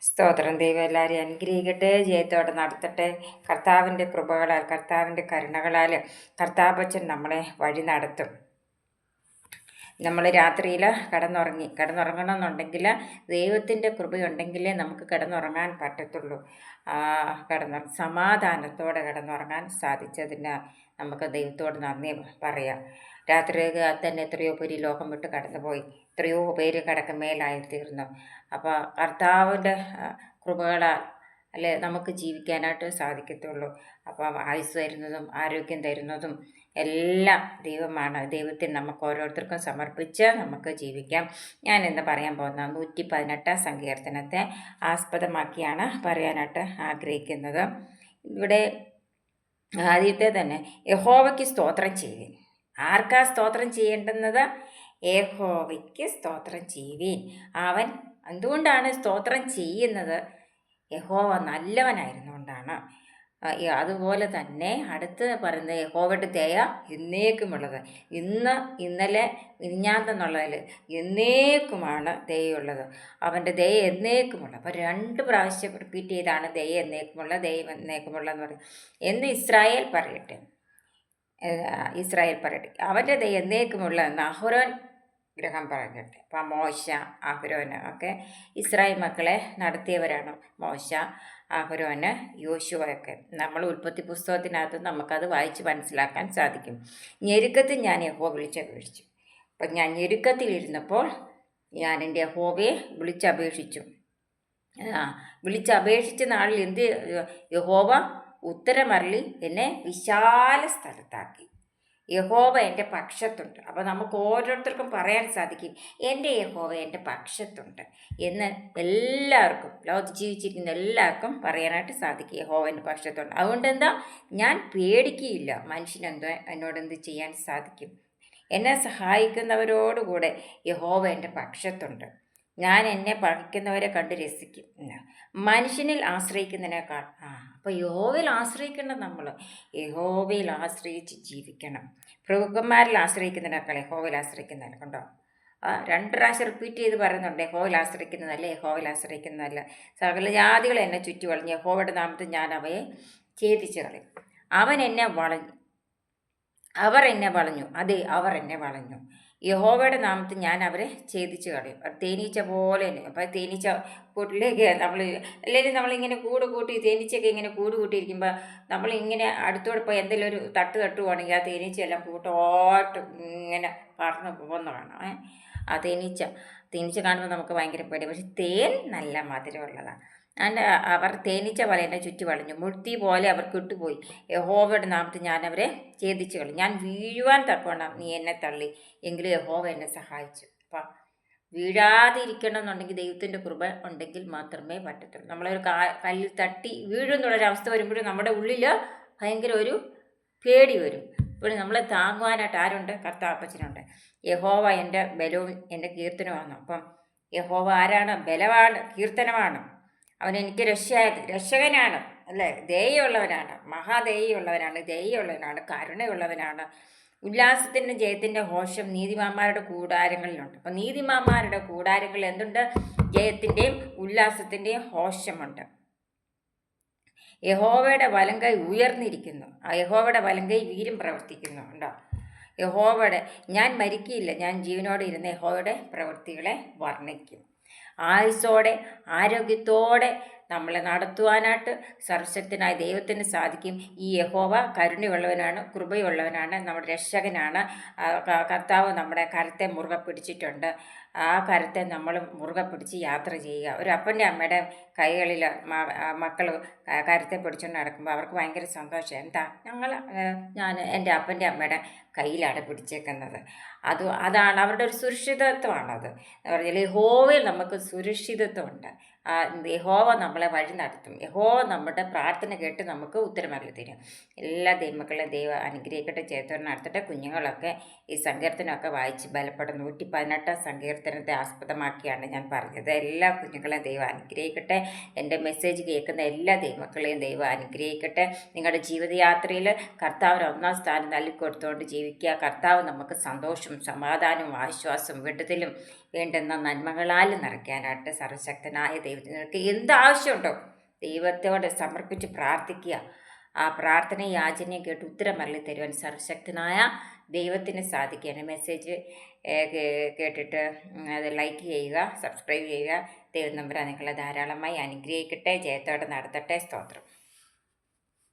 സ്തോത്രം. ദൈവം എല്ലാവരെയും അനുഗ്രഹിക്കട്ടെ, ജയത്തോടെ നടത്തട്ടെ. കർത്താവിൻ്റെ കൃപകളാൽ, കർത്താവിൻ്റെ കരുണകളാൽ കർത്താപ്പച്ചൻ നമ്മളെ വഴി നടത്തും. നമ്മൾ രാത്രിയിൽ കിടന്നുറങ്ങണമെന്നുണ്ടെങ്കിൽ ദൈവത്തിൻ്റെ കൃപയുണ്ടെങ്കിലേ നമുക്ക് കിടന്നുറങ്ങാൻ പറ്റത്തുള്ളൂ. സമാധാനത്തോടെ കിടന്നുറങ്ങാൻ സാധിച്ചതിന് നമുക്ക് ദൈവത്തോട് നന്ദി പറയാം. രാത്രി തന്നെ എത്രയോ പേര് ലോകം വിട്ട് കടന്നുപോയി, എത്രയോ പേര് കിടക്കമേലായി തീർന്നു. അപ്പോൾ കർത്താവിൻ്റെ കൃപകളാൽ അല്ലേ നമുക്ക് ജീവിക്കാനായിട്ട് സാധിക്കത്തുള്ളൂ. അപ്പം ആയുസ് തരുന്നതും ആരോഗ്യം തരുന്നതും എല്ലാം ദൈവമാണ്. ദൈവത്തിന് നമുക്ക് ഓരോരുത്തർക്കും സമർപ്പിച്ച് നമുക്ക് ജീവിക്കാം. ഞാൻ ഇന്ന് പറയാൻ പോകുന്ന 118 സങ്കീർത്തനത്തെ ആസ്പദമാക്കിയാണ് പറയാനായിട്ട് ആഗ്രഹിക്കുന്നത്. ഇവിടെ ആദ്യത്തെ തന്നെ യഹോവയ്ക്ക് സ്തോത്രം ചെയ്യുവിൻ. ആർക്കാ സ്തോത്രം ചെയ്യേണ്ടുന്നത്? യഹോവയ്ക്ക് സ്തോത്രം ചെയ്യുവിൻ. അവൻ എന്തുകൊണ്ടാണ് സ്തോത്രം ചെയ്യുന്നത്? യഹോവ നല്ലവനായിരുന്നുകൊണ്ടാണ്. അതുപോലെ തന്നെ അടുത്ത് പറയുന്നത് യഹോവയുടെ ദയ എന്നേക്കുമുള്ളത്. ഇന്നലെ മിനിഞ്ഞാന്നെന്നുള്ളതിൽ എന്നേക്കുമാണ് ദയയുള്ളത്. അവൻ്റെ ദയ എന്നേക്കുമുള്ളത്. അപ്പോൾ 2 പ്രാവശ്യം റിപ്പീറ്റ് ചെയ്താണ് ദയ എന്നേക്കുമുള്ള, ദൈവം എന്നേക്കുമുള്ളതെന്ന് പറയും. എന്ന് ഇസ്രായേൽ പറയട്ടെ. അവൻ്റെ ദയ എന്നേക്കുമുള്ള എന്ന് അഹ്റോൻ ഗ്രഹം പറയട്ടെ. അപ്പം മോശ, അഹ്റോന് ഒക്കെ ഇസ്രായേൽ മക്കളെ നടത്തിയവരാണ്. മോശ, അഹ്റോന്, യോശുവയൊക്കെ. നമ്മൾ ഉൽപ്പത്തി പുസ്തകത്തിനകത്ത് നമുക്കത് വായിച്ച് മനസ്സിലാക്കാൻ സാധിക്കും. ഞെരുക്കത്തിൽ ഞാൻ യഹോവ വിളിച്ചപേക്ഷിച്ചു. അപ്പം ഞാൻ ഞെരുക്കത്തിലിരുന്നപ്പോൾ ഞാൻ എൻ്റെ യഹോവയെ വിളിച്ചപേക്ഷിച്ചു. വിളിച്ചപേക്ഷിച്ച നാളിൽ യഹോവ ഉത്തരമരളി എന്നെ വിശാല സ്ഥലത്താക്കി. യഹോവ എൻ്റെ പക്ഷത്തുണ്ട്. അപ്പോൾ നമുക്ക് ഓരോരുത്തർക്കും പറയാൻ സാധിക്കും, എൻ്റെ യഹോവ എൻ്റെ പക്ഷത്തുണ്ട് എന്ന് എല്ലാവർക്കും, ലോകത്ത് ജീവിച്ചിരിക്കുന്ന എല്ലാവർക്കും പറയാനായിട്ട് സാധിക്കും. യഹോവ എൻ്റെ പക്ഷത്തുണ്ട്. അതുകൊണ്ട് എന്താ, ഞാൻ പേടിക്കുകയില്ല. മനുഷ്യനെന്തോ എന്നോടെന്ത് ചെയ്യാൻ സാധിക്കും? എന്നെ സഹായിക്കുന്നവരോടുകൂടെ യഹോവ എൻ്റെ പക്ഷത്തുണ്ട്. ഞാൻ എന്നെ പഴിക്കുന്നവരെ കണ്ട് രസിക്കും. മനുഷ്യനിൽ ആശ്രയിക്കുന്നതിനേക്കാൾ അപ്പോൾ യഹോവയിൽ ആശ്രയിക്കേണ്ടത് നമ്മൾ യഹോവയിൽ ആശ്രയിച്ച് ജീവിക്കണം. പ്രഭുക്കന്മാരിൽ ആശ്രയിക്കുന്നതിനേക്കാൾ യഹോവയിൽ ആശ്രയിക്കുന്നതല്ല. കണ്ടോ, 2 പ്രാവശ്യം റിപ്പീറ്റ് ചെയ്ത് പറയുന്നുണ്ട്. യഹോവയിൽ ആശ്രയിക്കുന്നതല്ല, യഹോവയിൽ ആശ്രയിക്കുന്നതല്ല. സകല ജാതികൾ എന്നെ ചുറ്റി വളഞ്ഞു, യഹോവയുടെ നാമത്തിൽ ഞാൻ അവയെ ഛേദിച്ച് കളയും. അവർ എന്നെ വളഞ്ഞു, അതെ, അവർ എന്നെ വളഞ്ഞു. യഹോവയുടെ നാമത്തിൽ ഞാൻ അവരെ ഛേദിച്ച് കളയും. തേനീച്ച പോലെ തന്നെ. അപ്പോൾ തേനീച്ച കൂട്ടിലേക്ക് അല്ലെങ്കിൽ നമ്മളിങ്ങനെ കൂട്ടി തേനീച്ചയൊക്കെ ഇങ്ങനെ കൂട്ടിയിരിക്കുമ്പോൾ നമ്മളിങ്ങനെ അടുത്തോടെ പോയി എന്തെങ്കിലും ഒരു തട്ടുവാണെങ്കിൽ ആ തേനീച്ചയെല്ലാം കൂട്ടോട്ട് ഇങ്ങനെ പറന്ന് പോകുന്ന കാണാം. ആ തേനീച്ച കാണുമ്പോൾ നമുക്ക് ഭയങ്കര പേടി. പക്ഷെ തേൻ നല്ല മധുരമുള്ളതാണ്. അവർ തേനീച്ച പോലെ എന്നെ ചുറ്റി വളഞ്ഞു, മുൾത്തി പോലെ അവർ കിട്ടുപോയി. യഹോവയുടെ നാമത്തിൽ ഞാൻ അവരെ ഛേദിച്ച് കളയും. ഞാൻ വീഴുവാൻ തക്കവണ്ണം നീ എന്നെ തള്ളി, എങ്കിലും യഹോവ എന്നെ സഹായിച്ചു. അപ്പം വീഴാതിരിക്കണം എന്നുണ്ടെങ്കിൽ ദൈവത്തിൻ്റെ കൃപ ഉണ്ടെങ്കിൽ മാത്രമേ പറ്റത്തുള്ളൂ. നമ്മളൊരു കല്ലിൽ തട്ടി വീഴുന്നുള്ളൊരവസ്ഥ വരുമ്പോഴും നമ്മുടെ ഉള്ളിൽ ഭയങ്കര ഒരു പേടി വരും. ഇപ്പോൾ നമ്മളെ താങ്ങുവാനായിട്ട് ആരുണ്ട്? കർത്താപ്പച്ചനുണ്ട്. യഹോവ എൻ്റെ ബലവും എൻ്റെ കീർത്തനമാണ്. അപ്പം യഹോവ ആരാണ്? ബലമാണ്, കീർത്തനമാണ്. അവൻ എനിക്ക് രക്ഷകനാണ്, അല്ലേ? ദയയുള്ളവനാണ്, ദയയുള്ളവനാണ്, കരുണയുള്ളവനാണ്. ഉല്ലാസത്തിൻ്റെ ജയത്തിൻ്റെ ഘോഷം നീതിമാന്മാരുടെ കൂടാരങ്ങളിലുണ്ട്. അപ്പം നീതിമാന്മാരുടെ കൂടാരങ്ങളിൽ എന്തുണ്ട്? ജയത്തിൻ്റെയും ഉല്ലാസത്തിൻ്റെയും ഘോഷമുണ്ട്. യഹോവയുടെ വലങ്കൈ ഉയർന്നിരിക്കുന്നു. ആ യഹോവയുടെ വലങ്കൈ വീര്യം പ്രവർത്തിക്കുന്നു. ഉണ്ടോ? ഞാൻ മരിക്കില്ല, ഞാൻ ജീവനോടെ ഇരുന്ന യഹോവയുടെ പ്രവൃത്തികളെ വർണ്ണിക്കും. ആയുസ്സോടെ ആരോഗ്യത്തോടെ നമ്മളെ നടത്തുവാനായിട്ട് സർവശക്തനായ ദൈവത്തിന് സാധിക്കും. ഈ യഹോവ കരുണയുള്ളവനാണ്, കൃപയുള്ളവനാണ്, നമ്മുടെ രക്ഷകനാണ്. കർത്താവ് നമ്മുടെ കരത്തെ മുറുകെ പിടിച്ചിട്ടുണ്ട്. ആ കരത്തെ നമ്മൾ മുറുകെ പിടിച്ച് യാത്ര ചെയ്യുക. ഒരു അപ്പൻ്റെ അമ്മയുടെ കൈകളിൽ മക്കൾ കരത്തെ പിടിച്ചുകൊണ്ട് നടക്കുമ്പോൾ അവർക്ക് ഭയങ്കര സന്തോഷം. എന്താ, ഞാൻ എൻ്റെ അപ്പൻ്റെ അമ്മയുടെ കയ്യിലാണ് പിടിച്ചേക്കുന്നത്. അതാണ് അവരുടെ ഒരു സുരക്ഷിതത്വമാണത്. പറഞ്ഞാൽ യഹോവയിൽ നമുക്ക് സുരക്ഷിതത്വമുണ്ട്. യഹോവ നമ്മളെ വഴി നടത്തും. യഹോവ നമ്മുടെ പ്രാർത്ഥന കേട്ട് നമുക്ക് ഉത്തരമരുളി തരും. എല്ലാ ദൈവമക്കളെ ദൈവം അനുഗ്രഹിക്കട്ടെ, ചേർത്തോടെ നടത്തട്ടെ. കുഞ്ഞുങ്ങളൊക്കെ ഈ സങ്കീർത്തനമൊക്കെ വായിച്ച് ബലപ്പെടും. 118 സങ്കീർത്തനത്തെ ആസ്പദമാക്കിയാണ് ഞാൻ പറഞ്ഞത്. എല്ലാ കുഞ്ഞുങ്ങളെയും ദൈവം അനുഗ്രഹിക്കട്ടെ. എൻ്റെ മെസ്സേജ് കേൾക്കുന്ന എല്ലാ ദൈവമക്കളെയും ദൈവം അനുഗ്രഹിക്കട്ടെ. നിങ്ങളുടെ ജീവിതയാത്രയിൽ കർത്താവിന് 1ാം സ്ഥാനം നൽകിക്കൊടുത്തുകൊണ്ട് ജീവിക്കുക. കർത്താവ് നമുക്ക് സന്തോഷവും സമാധാനവും ആശ്വാസവും വിടുതലും വേണ്ടുന്ന നന്മകളാൽ നിറയ്ക്കാനായിട്ട് സർവശക്തനായ ദൈവത്തിന് എന്താവശ്യമുണ്ടോ ദൈവത്തോട് സമർപ്പിച്ച് പ്രാർത്ഥിക്കുക. ആ പ്രാർത്ഥന യാചനയും കേട്ട് ഉത്തരം അരളി തരുവാൻ സർവശക്തനായ ദൈവത്തിന് സാധിക്കുകയാണ്. മെസ്സേജ് കേട്ടിട്ട് അത് ലൈക്ക് ചെയ്യുക, സബ്സ്ക്രൈബ് ചെയ്യുക. ദൈവം നമ്പുരാൻ നിങ്ങളെ ധാരാളമായി അനുഗ്രഹിക്കട്ടെ, ജയത്തോടെ നടത്തട്ടെ. സ്തോത്രം.